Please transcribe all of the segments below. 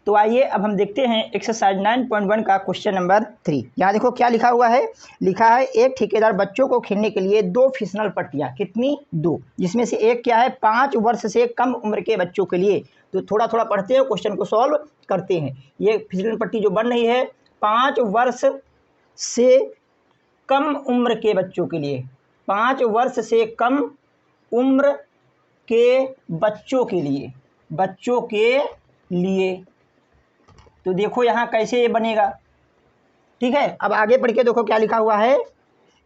तो आइए अब हम देखते हैं एक्सरसाइज 9.1 का क्वेश्चन नंबर 3। यहाँ देखो क्या लिखा हुआ है। लिखा है एक ठेकेदार बच्चों को खेलने के लिए 2 फिसलन पट्टियाँ, कितनी 2, जिसमें से एक क्या है 5 वर्ष से कम उम्र के बच्चों के लिए। तो थोड़ा थोड़ा पढ़ते हैं, क्वेश्चन को सॉल्व करते हैं। ये फिसलन पट्टी जो बन रही है 5 वर्ष से कम उम्र के बच्चों के लिए, 5 वर्ष से कम उम्र के बच्चों के लिए। तो देखो यहाँ कैसे ये बनेगा, ठीक है। अब आगे पढ़ के देखो क्या लिखा हुआ है।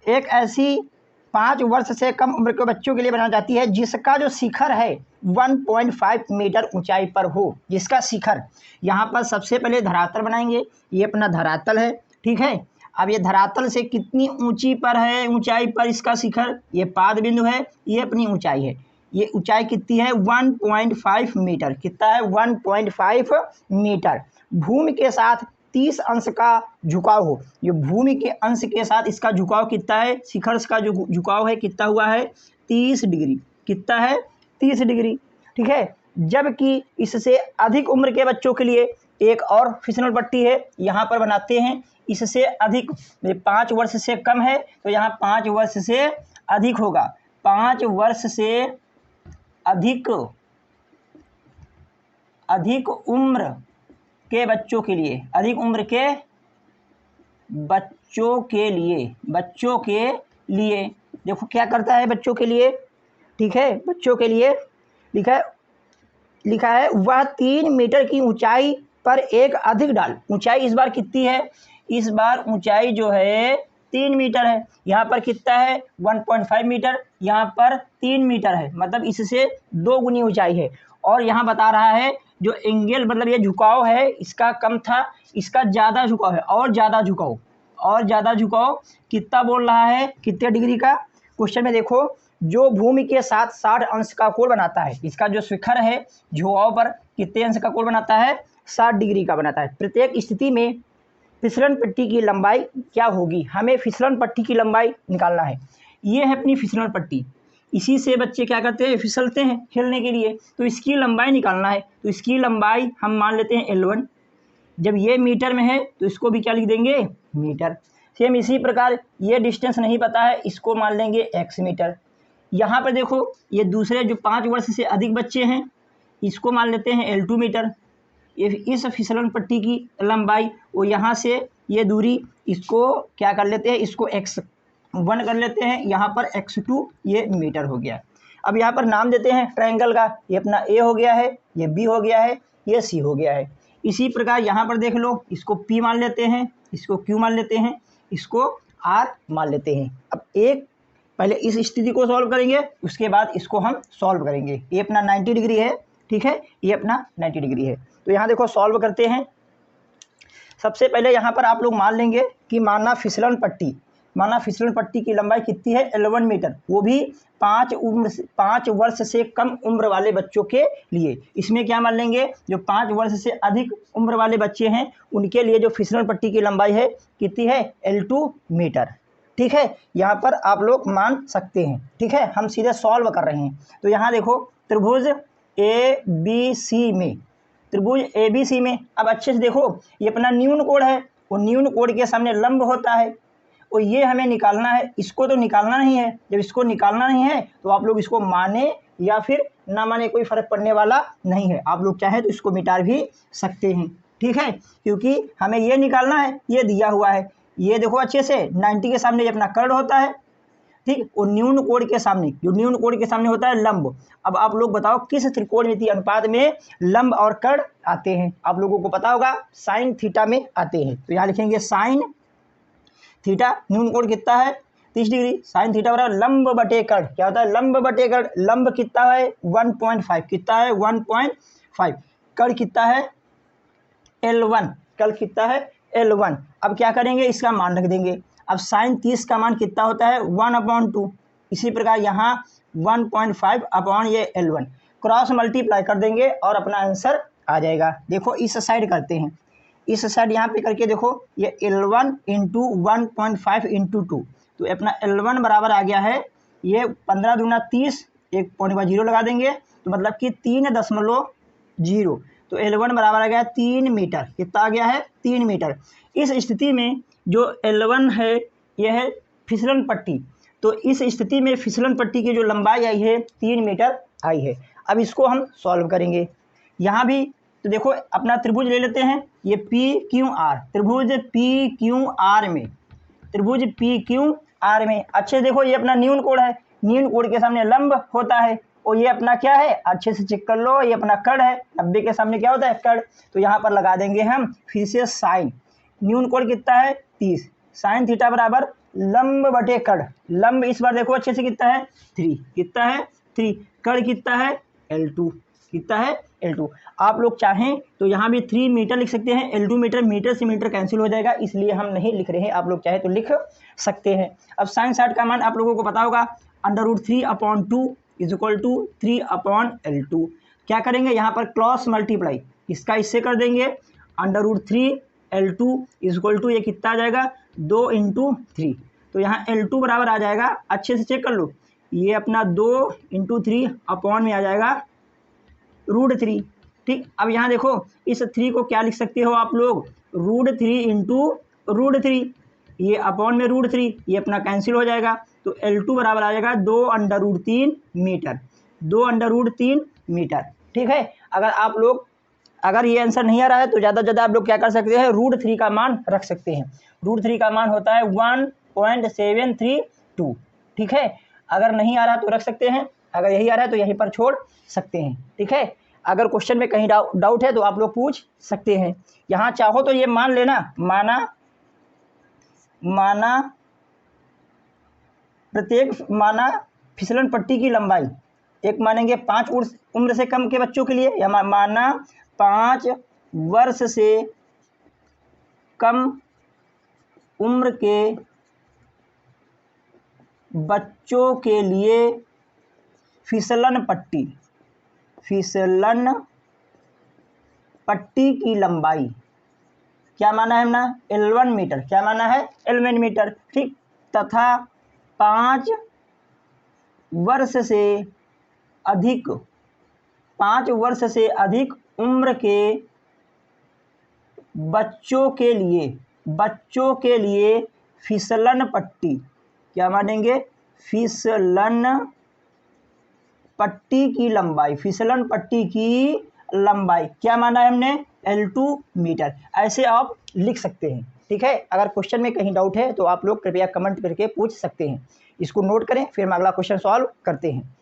एक ऐसी 5 वर्ष से कम उम्र के बच्चों के लिए बनाई जाती है जिसका जो शिखर है 1.5 मीटर ऊंचाई पर हो। जिसका शिखर, यहाँ पर सबसे पहले धरातल बनाएंगे। ये अपना धरातल है, ठीक है। अब ये धरातल से कितनी ऊंची पर है, ऊंचाई पर इसका शिखर, ये पाद बिंदु है, ये अपनी ऊंचाई है। ये ऊंचाई कितनी है 1.5 मीटर। कितना है 1.5 मीटर। भूमि के साथ 30 अंश का झुकाव हो। ये भूमि के अंश के साथ इसका झुकाव कितना है, शिखर का जो झुकाव है कितना हुआ है 30 डिग्री। कितना है 30 डिग्री, ठीक है। जबकि इससे अधिक उम्र के बच्चों के लिए एक और फिसलन पट्टी है, यहाँ पर बनाते हैं। इससे अधिक 5 वर्ष से कम है तो यहाँ 5 वर्ष से अधिक होगा। 5 वर्ष से अधिक उम्र के बच्चों के लिए, अधिक उम्र के बच्चों के लिए देखो क्या करता है बच्चों के लिए, ठीक है। बच्चों के लिए लिखा है वह 3 मीटर की ऊंचाई पर एक अधिक डाल। ऊंचाई इस बार कितनी है, इस बार ऊंचाई जो है 3 मीटर है। यहाँ पर कितना है 1.5 मीटर, यहाँ पर 3 मीटर है, मतलब इससे 2 गुनी ऊंचाई है। और यहाँ बता रहा है जो एंगल, मतलब ये झुकाव है इसका कम था, इसका ज़्यादा झुकाव है। और ज़्यादा झुकाव कितना बोल रहा है, कितने डिग्री का। क्वेश्चन में देखो, जो भूमि के साथ 60 अंश का कोण बनाता है। इसका जो शिखर है झुकाव पर कितने अंश का कोण बनाता है 60 डिग्री का बनाता है। प्रत्येक स्थिति में फिसलन पट्टी की लंबाई क्या होगी। हमें फिसलन पट्टी की लंबाई निकालना है। ये है अपनी फिसलन पट्टी, इसी से बच्चे क्या करते हैं फिसलते हैं खेलने के लिए। तो इसकी लंबाई निकालना है। तो इसकी लंबाई हम मान लेते हैं L1। जब ये मीटर में है तो इसको भी क्या लिख देंगे मीटर। सेम इसी प्रकार ये डिस्टेंस नहीं पता है, इसको मान लेंगे x मीटर। यहाँ पर देखो ये दूसरे जो 5 वर्ष से अधिक बच्चे हैं इसको मान लेते हैं L2 मीटर। इस फिसलन पट्टी की लंबाई वो यहाँ से ये दूरी, इसको क्या कर लेते हैं, इसको x1 कर लेते हैं, यहाँ पर x2 ये मीटर हो गया। अब यहाँ पर नाम देते हैं ट्रायंगल का। ये अपना A हो गया है, ये B हो गया है, ये C हो गया है। इसी प्रकार यहाँ पर देख लो, इसको P मान लेते हैं, इसको Q मान लेते हैं, इसको R मान लेते हैं। अब एक पहले इस स्थिति को सॉल्व करेंगे, उसके बाद इसको हम सॉल्व करेंगे। ये अपना 90 डिग्री है, ठीक है, ये अपना 90 डिग्री है। तो यहाँ देखो सॉल्व करते हैं। सबसे पहले यहाँ पर आप लोग मान लेंगे कि माना फिसलन पट्टी की लंबाई कितनी है L1 मीटर, वो भी 5 वर्ष से कम उम्र वाले बच्चों के लिए। इसमें क्या मान लेंगे, जो 5 वर्ष से अधिक उम्र वाले बच्चे हैं उनके लिए जो फिसलन पट्टी की लंबाई है कितनी है L2 मीटर, ठीक है। यहाँ पर आप लोग मान सकते हैं, ठीक है। हम सीधे सॉल्व कर रहे हैं। तो यहाँ देखो त्रिभुज ABC में अब अच्छे से देखो, ये अपना न्यून कोण है, वो न्यून कोण के सामने लंब होता है, और ये हमें निकालना है। इसको तो निकालना नहीं है। जब इसको निकालना नहीं है तो आप लोग इसको माने या फिर ना माने, कोई फर्क पड़ने वाला नहीं है। आप लोग चाहे तो इसको मिटा भी सकते हैं, ठीक है, क्योंकि हमें ये निकालना है। ये दिया हुआ है, ये देखो अच्छे से 90 के सामने ये अपना कर्ण होता है, ठीक। और न्यून कोण के सामने, जो न्यून कोण के सामने होता है लंब। अब आप लोग बताओ किस त्रिकोणमितीय अनुपात में लंब और कर्ण आते हैं। आप लोगों को पता होगा साइन थीटा में आते हैं। तो यहाँ लिखेंगे साइन थीटा, न्यून कोण कितना है 30 डिग्री, साइन थीटा बराबर लंब बटे कर्ण। क्या होता है लंब बटे कर्ण, लंब कितना है 1.5, कितना है 1.5, कर्ण कितना है L1, कर्ण कितना है L1। अब क्या करेंगे, इसका मान रख देंगे। अब साइन 30 का मान कितना होता है 1/2। इसी प्रकार यहाँ 1.5 अपॉन ये L1, क्रॉस मल्टीप्लाई कर देंगे और अपना आंसर आ जाएगा। देखो इस साइड करते हैं, इस साइड यहाँ पे करके देखो, ये L1 इंटू 1.5 इंटू 2, तो अपना L1 बराबर आ गया है ये 15 दूना 30, एक पॉइंट का 0 लगा देंगे, तो मतलब कि 3.0 तो L1 बराबर आ गया 3 मीटर। कितना आ गया है? 3 मीटर। इस स्थिति में जो L1 है यह है फिसलन पट्टी, तो इस स्थिति में फिसलन पट्टी की जो लंबाई आई है 3 मीटर आई है। अब इसको हम सॉल्व करेंगे। यहाँ भी तो देखो अपना त्रिभुज ले लेते हैं, ये PQR त्रिभुज PQR में, त्रिभुज PQR में अच्छे देखो ये अपना न्यून कोण है, न्यून कोण के सामने लंब होता है, और ये अपना क्या है अच्छे से चेक कर लो, ये अपना कड़ है, 90 के सामने क्या होता है कड़। तो यहाँ पर लगा देंगे हम फिर से साइन, न्यून कोण कितना है 30, साइन थीटा बराबर लंब बटे कड़, लंब इस बार देखो अच्छे से कितना है 3, कितना है 3, कड़ कितना है L2, कितना है L2। आप लोग चाहें तो यहाँ भी 3 मीटर लिख सकते हैं, L2 मीटर, मीटर से मीटर कैंसिल हो जाएगा इसलिए हम नहीं लिख रहे हैं, आप लोग चाहे तो लिख सकते हैं। अब साइन 60 का मान आप लोगों को पता होगा, √3/2 = 3/L2। क्या करेंगे यहाँ पर क्रॉस मल्टीप्लाई, इसका इससे कर देंगे, √3L2 = ये कितना आ जाएगा 2 × 3, तो यहाँ L2 बराबर आ जाएगा, अच्छे से चेक कर लो, ये अपना 2 × 3 अपॉन में आ जाएगा √3। ठीक, अब यहाँ देखो इस 3 को क्या लिख सकते हो आप लोग, √3 × √3, ये अपॉन में √3, ये अपना कैंसिल हो जाएगा, तो L2 बराबर आ जाएगा 2 √3 मीटर, 2 √3 मीटर। ठीक है, अगर आप लोग अगर ये आंसर नहीं आ रहा है तो ज़्यादा से ज़्यादा आप लोग क्या कर सकते हैं, √3 का मान रख सकते हैं, √3 का मान होता है 1.732। ठीक है, अगर नहीं आ रहा तो रख सकते हैं, अगर यही आ रहा है तो यहीं पर छोड़ सकते हैं। ठीक है, अगर क्वेश्चन में कहीं डाउट है तो आप लोग पूछ सकते हैं। यहाँ चाहो तो ये मान लेना, माना फिसलन पट्टी की लंबाई, एक मानेंगे 5 उम्र से कम के बच्चों के लिए, या माना 5 वर्ष से कम उम्र के बच्चों के लिए फिसलन पट्टी की लंबाई क्या माना है हमने, L1 मीटर, क्या माना है L1 मीटर। ठीक, तथा 5 वर्ष से अधिक उम्र के बच्चों के लिए फिसलन पट्टी, क्या मानेंगे फिसलन पट्टी की लंबाई क्या माना है हमने L2 मीटर, ऐसे आप लिख सकते हैं। ठीक है, अगर क्वेश्चन में कहीं डाउट है तो आप लोग कृपया कमेंट करके पूछ सकते हैं, इसको नोट करें, फिर हम अगला क्वेश्चन सॉल्व करते हैं।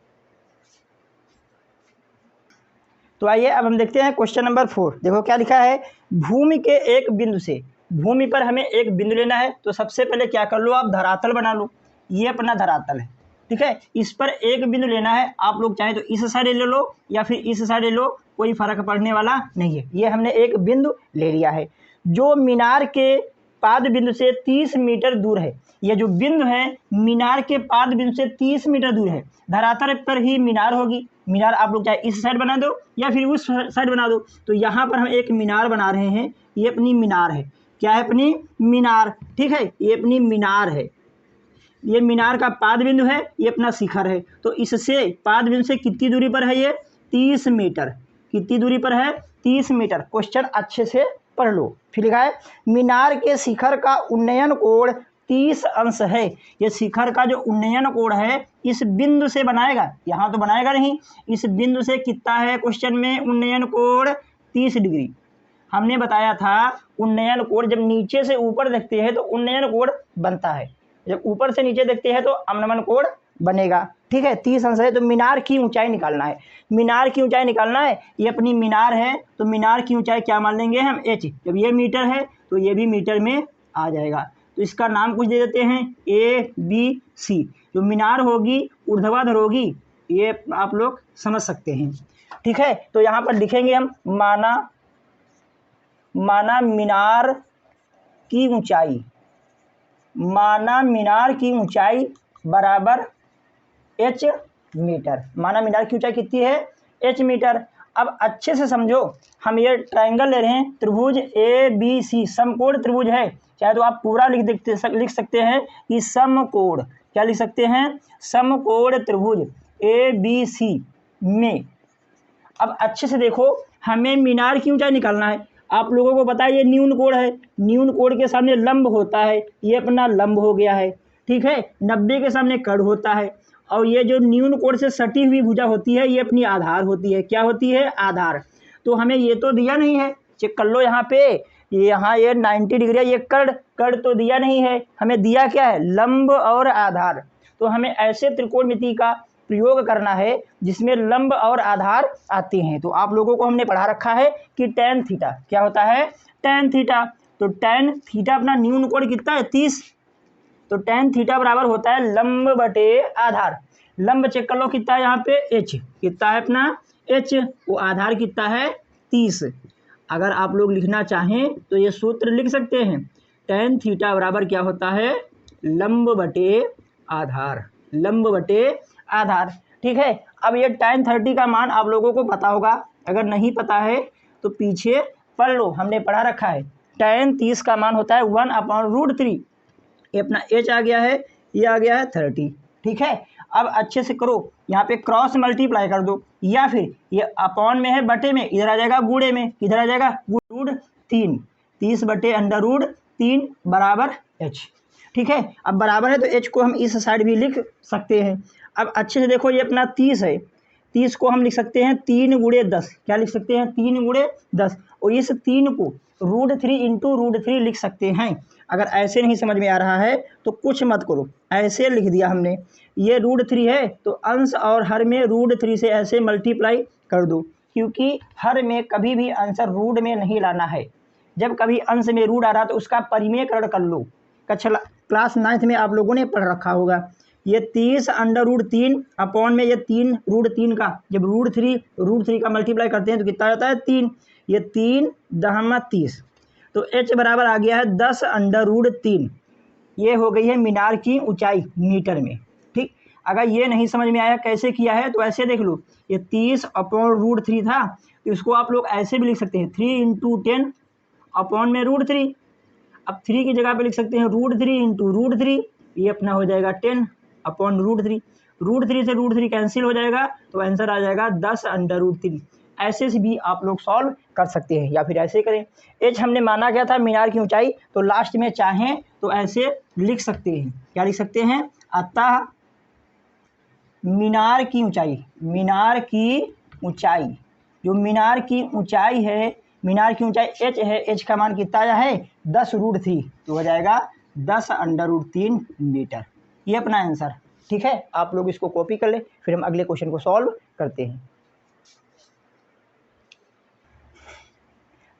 तो आइए अब हम देखते हैं क्वेश्चन नंबर 4। देखो क्या लिखा है, भूमि के एक बिंदु से, भूमि पर हमें एक बिंदु लेना है, तो सबसे पहले क्या कर लो आप धरातल बना लो, ये अपना धरातल है। ठीक है, इस पर एक बिंदु लेना है, आप लोग चाहे तो इस साइड ले लो या फिर इस साइड ले लो, कोई फर्क पड़ने वाला नहीं है। ये हमने एक बिंदु ले लिया है जो मीनार के पाद बिंदु से 30 मीटर दूर है। ये जो बिंदु है मीनार के पाद बिंदु से 30 मीटर दूर है, धरातल पर ही मीनार होगी। मीनार आप लोग चाहे इस साइड बना दो या फिर उस साइड बना दो, तो यहाँ पर हम एक मीनार बना रहे हैं, ये अपनी मीनार है। क्या है, अपनी मीनार। ठीक है, ये अपनी मीनार है, ये मीनार का पाद बिंदु है, ये अपना शिखर है। तो इससे पाद बिंदु से कितनी दूरी पर है, ये 30 मीटर। कितनी दूरी पर है, 30 मीटर। क्वेश्चन अच्छे से पढ़ लो। फिर लिखा है मीनार के शिखर का उन्नयन कोण 30 अंश है। ये शिखर का जो उन्नयन कोण है इस बिंदु से बनाएगा, यहाँ तो बनाएगा नहीं, इस बिंदु से कितना है क्वेश्चन में उन्नयन कोण 30 डिग्री। हमने बताया था उन्नयन कोण जब नीचे से ऊपर देखते हैं तो उन्नयन कोण बनता है, जब ऊपर से नीचे देखते हैं तो अवनमन कोण बनेगा। ठीक है, 30 अंश है, तो मीनार की ऊंचाई निकालना है, मीनार की ऊंचाई निकालना है। ये अपनी मीनार है, तो मीनार की ऊंचाई क्या मान लेंगे हम, h। जब ये मीटर है तो ये भी मीटर में आ जाएगा, तो इसका नाम कुछ दे देते हैं ABC। जो मीनार होगी ऊर्ध्वाधर होगी, ये आप लोग समझ सकते हैं। ठीक है, तो यहाँ पर लिखेंगे हम माना मीनार की ऊंचाई बराबर h मीटर। माना मीनार की ऊंचाई कितनी है, h मीटर। अब अच्छे से समझो, हम ये ट्रायंगल ले रहे हैं, त्रिभुज ABC समकोण त्रिभुज है। चाहे तो आप पूरा लिख सकते हैं कि समकोण, क्या लिख सकते हैं, समकोण त्रिभुज ABC में अब अच्छे से देखो, हमें मीनार की ऊंचाई निकालना है। आप लोगों को पता है ये न्यून कोण है, न्यून कोण के सामने लंब होता है, ये अपना लंब हो गया है, ठीक है। 90 के सामने कर्ण होता है, और ये जो न्यून कोण से सटी हुई भुजा होती है ये अपनी आधार होती है। क्या होती है? आधार। तो हमें ये तो दिया नहीं है, चेक कर लो यहाँ पे, यहाँ ये 90 डिग्री है, ये कर्ण तो दिया नहीं है, हमें दिया क्या है? लंब और आधार। तो हमें ऐसे त्रिकोणमिति का प्रयोग करना है जिसमें लंब और आधार आते हैं। तो आप लोगों को हमने पढ़ा रखा है कि tan थीटा क्या होता है? tan theta. तो tan थीटा अपना न्यून कोण कितना है? 30। तो tan थीटा बराबर होता है लंब बटे आधार। लंब चेक कर लो कितना है यहाँ पे? h कितना है अपना? h। वो आधार कितना है? 30। अगर आप लोग लिखना चाहें तो ये सूत्र लिख सकते हैं, tan थीटा बराबर क्या होता है? लंब बटे आधार, लंब बटे आधार, ठीक है। अब ये tan 30 का मान आप लोगों को पता होगा, अगर नहीं पता है तो पीछे पढ़ लो, हमने पढ़ा रखा है। tan 30 का मान होता है 1/√3। ये अपना h आ गया है, ये आ गया है 30, ठीक है। अब अच्छे से करो, यहाँ पे क्रॉस मल्टीप्लाई कर दो, या फिर ये अपॉन में है बटे में, इधर आ जाएगा गुणे में, किधर आ जाएगा? √3। 30 बटे √3 बराबर h, ठीक है। अब बराबर है तो h को हम इस साइड भी लिख सकते हैं। अब अच्छे से देखो, ये अपना 30 है, 30 को हम लिख सकते हैं 3 × 10। क्या लिख सकते हैं? 3 × 10। और इस 3 को √3 इंटू √3 लिख सकते हैं। अगर ऐसे नहीं समझ में आ रहा है तो कुछ मत करो, ऐसे लिख दिया हमने, ये √3 है तो अंश और हर में √3 से ऐसे मल्टीप्लाई कर दो, क्योंकि हर में कभी भी आंसर रूट में नहीं लाना है। जब कभी अंश में रूट आ रहा तो उसका परिमेयकरण कर लो। कक्षा क्लास 9th में आप लोगों ने पढ़ रखा होगा। ये 30/√3 अपॉन में ये 3 √3 का, जब √3 का मल्टीप्लाई करते हैं तो कितना आता है? 3। ये 3 दहमा 30, तो h बराबर आ गया है 10/√3। ये हो गई है मीनार की ऊंचाई मीटर में, ठीक। अगर ये नहीं समझ में आया कैसे किया है तो ऐसे देख लो, ये 30/√3 था, तो इसको आप लोग ऐसे भी लिख सकते हैं, 3 × 10 अपॉन में √3। अब 3 की जगह पे लिख सकते हैं √3 इंटू √3, ये अपना हो जाएगा 10/√3। √3 से √3 कैंसिल हो जाएगा तो आंसर आ जाएगा 10/√3। ऐसे से भी आप लोग सॉल्व कर सकते हैं, या फिर ऐसे करें। एच हमने माना क्या था? मीनार की ऊंचाई। तो लास्ट में चाहें तो ऐसे लिख सकते हैं, क्या लिख सकते हैं? अतः मीनार की ऊंचाई, मीनार की ऊंचाई, जो मीनार की ऊंचाई है, मीनार की ऊंचाई h है, h का मान कितना आया है? 10√3, तो हो जाएगा 10/√3 मीटर। ये अपना आंसर, ठीक है। आप लोग इसको कॉपी कर ले, फिर हम अगले क्वेश्चन को सॉल्व करते हैं।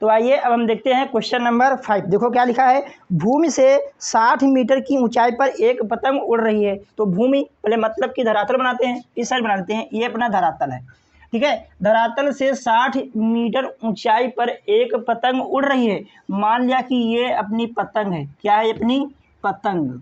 तो आइए अब हम देखते हैं क्वेश्चन नंबर 5। देखो क्या लिखा है, भूमि से 60 मीटर की ऊंचाई पर एक पतंग उड़ रही है। तो भूमि पहले मतलब कि धरातल बनाते हैं, इस साइड बनाते हैं, ये अपना धरातल है, ठीक है। धरातल से 60 मीटर ऊंचाई पर एक पतंग उड़ रही है। मान लिया कि ये अपनी पतंग है, क्या है? अपनी पतंग।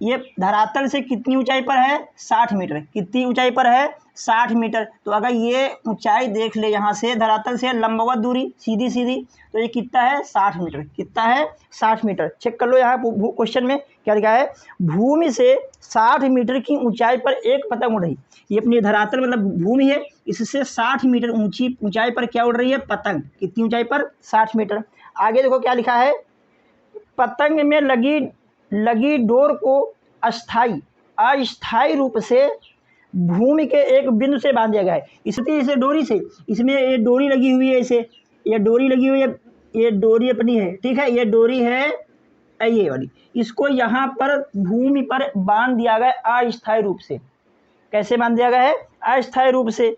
ये धरातल से कितनी ऊंचाई पर है? 60 मीटर। कितनी ऊंचाई पर है? 60 मीटर। तो अगर ये ऊंचाई देख ले यहाँ से, धरातल से लंबवत दूरी सीधी सीधी, तो ये कितना है? 60 मीटर। कितना है? 60 मीटर। चेक कर लो यहाँ क्वेश्चन में क्या लिखा है, भूमि से 60 मीटर की ऊंचाई पर एक पतंग उड़ रही। ये अपनी धरातल मतलब भूमि है, इससे 60 मीटर ऊंचाई पर क्या उड़ रही है? पतंग। कितनी ऊंचाई पर? 60 मीटर। आगे देखो क्या लिखा है, पतंग में लगी डोर को अस्थायी रूप से भूमि के एक बिंदु से बांध दिया गया है। इसे डोरी से, इसमें ये डोरी लगी हुई है, इसे ये डोरी लगी हुई है, ये डोरी अपनी है, ठीक है। ये डोरी है ये वाली, इसको यहाँ पर भूमि पर बांध दिया गया अस्थायी रूप से। कैसे बांध दिया गया है? अस्थायी रूप से,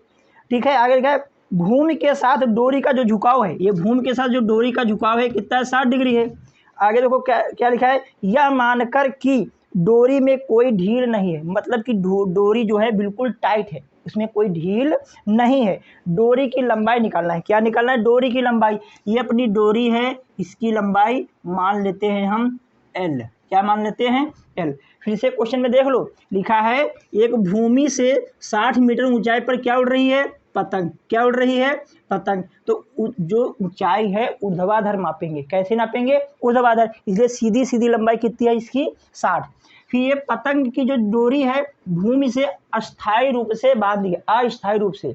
ठीक है। आगे लिखा है, भूमि के साथ डोरी का जो झुकाव है, ये भूमि के साथ जो डोरी का झुकाव है कितना है? 60 डिग्री है। आगे देखो क्या लिखा है, यह मानकर कि डोरी में कोई ढील नहीं है। मतलब कि डोरी जो है बिल्कुल टाइट है, उसमें कोई ढील नहीं है। डोरी की लंबाई निकालना है। क्या निकालना है? डोरी की लंबाई। ये अपनी डोरी है, इसकी लंबाई मान लेते हैं हम L। क्या मान लेते हैं? L। फिर से क्वेश्चन में देख लो, लिखा है एक भूमि से 60 मीटर ऊंचाई पर क्या उड़ रही है? पतंग। क्या उड़ रही है? पतंग। तो जो ऊंचाई है ऊर्ध्वाधर मापेंगे। कैसे नापेंगे? ऊर्ध्वाधर। इसलिए सीधी सीधी लंबाई कितनी है इसकी? 60। फिर ये पतंग की जो डोरी है भूमि से अस्थायी रूप से बांध दी, अस्थायी रूप से।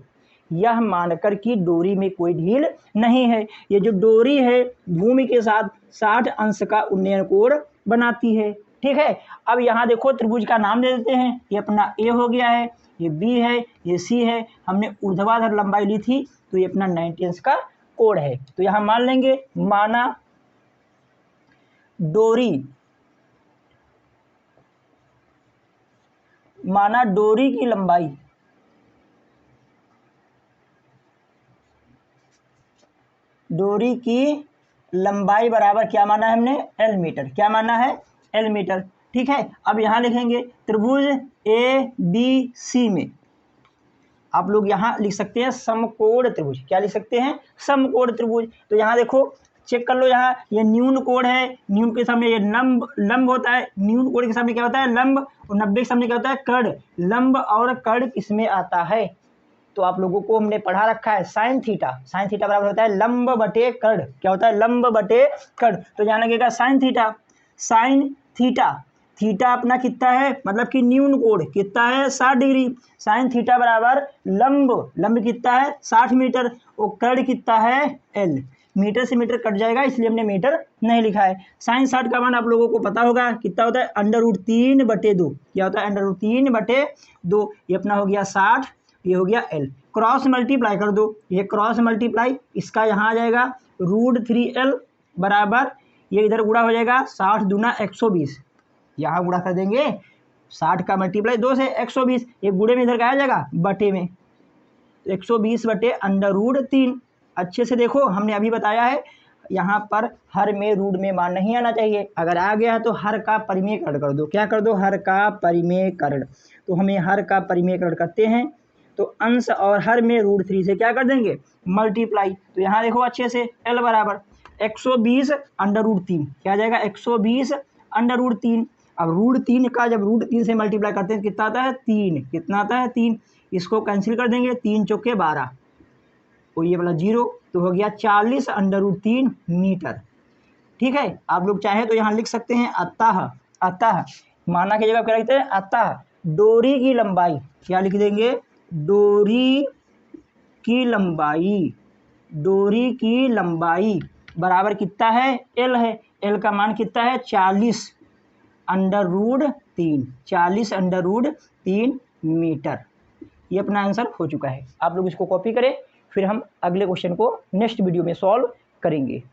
यह मानकर कि डोरी में कोई ढील नहीं है। ये जो डोरी है भूमि के साथ 60 अंश का उन्नयन कोण बनाती है। ठीक है, अब यहाँ देखो त्रिभुज का नाम दे देते हैं। ये अपना ए हो गया है, ये बी है, ये सी है। हमने ऊर्ध्वाधर लंबाई ली थी तो ये अपना 90 अंश का कोण है। तो यहाँ मान लेंगे माना डोरी की लंबाई बराबर क्या माना है हमने, एल मीटर। क्या माना है, एल मीटर। ठीक है, अब यहाँ लिखेंगे त्रिभुज ए बी सी में आप लोग यहाँ लिख सकते हैं समकोण त्रिभुज। क्या लिख सकते हैं, समकोण त्रिभुज। तो यहाँ देखो चेक कर लो, यहाँ ये न्यून कोण है, न्यून के सामने ये लंब होता है, न्यून कोण के सामने क्या होता है, लंब, और 90 के सामने क्या होता है, कर्ण। लंब और कर्ण किसमें आता है, तो आप लोगों को हमने पढ़ा रखा है साइन थीटा। साइन थीटा बराबर होता है लंब बटे कर्ण। क्या होता है, लंब बटे कर्ण। तो यहाँ लगेगा sine theta. Sine theta, theta अपना कितना है, मतलब कि न्यून कोण कितना है, 60 डिग्री। साइन थीटा बराबर लंब कितना है, 60 मीटर, और कर्ण कितना है, एल। मीटर से मीटर कट जाएगा इसलिए हमने मीटर नहीं लिखा है। साइन 60 का मान आप लोगों को पता होगा कितना होता है, √3/2। क्या होता है, √3/2। ये अपना हो गया 60, ये हो गया एल। क्रॉस मल्टीप्लाई कर दो, ये क्रॉस मल्टीप्लाई, इसका यहाँ आ जाएगा √3l बराबर, ये इधर गुणा हो जाएगा 60 दूना 120। यहाँ गुणा कर देंगे 60 का मल्टीप्लाई 2 से 120, ये गुणे में इधर का आ जाएगा बटे में, 120/√3। अच्छे से देखो, हमने अभी बताया है यहाँ पर हर में रूट में मान नहीं आना चाहिए। अगर आ गया है तो हर का परिमेयकरण कर दो। क्या कर दो, हर का परिमेयकरण। तो हमें हर का परिमेयकरण करते हैं तो अंश और हर में √3 से क्या कर देंगे, मल्टीप्लाई। तो यहाँ देखो अच्छे से, एल बराबर 120/√3। क्या आ जाएगा, 120/√3। अब √3 का जब √3 से मल्टीप्लाई करते हैं कितना आता है, 3। कितना आता है, 3। इसको कैंसिल कर देंगे, 3 चौके 12, तो ये वाला 0, तो हो गया 40/√3 मीटर। ठीक है, आप लोग चाहे तो यहाँ लिख सकते हैं अतः माना की जगह क्या लिखते हैं, अतः डोरी की लंबाई। क्या लिख देंगे, डोरी की लंबाई बराबर कितना है, एल है। एल का मान कितना है, 40/√3। 40/√3 मीटर। ये अपना आंसर हो चुका है। आप लोग इसको कॉपी करें, फिर हम अगले क्वेश्चन को नेक्स्ट वीडियो में सॉल्व करेंगे।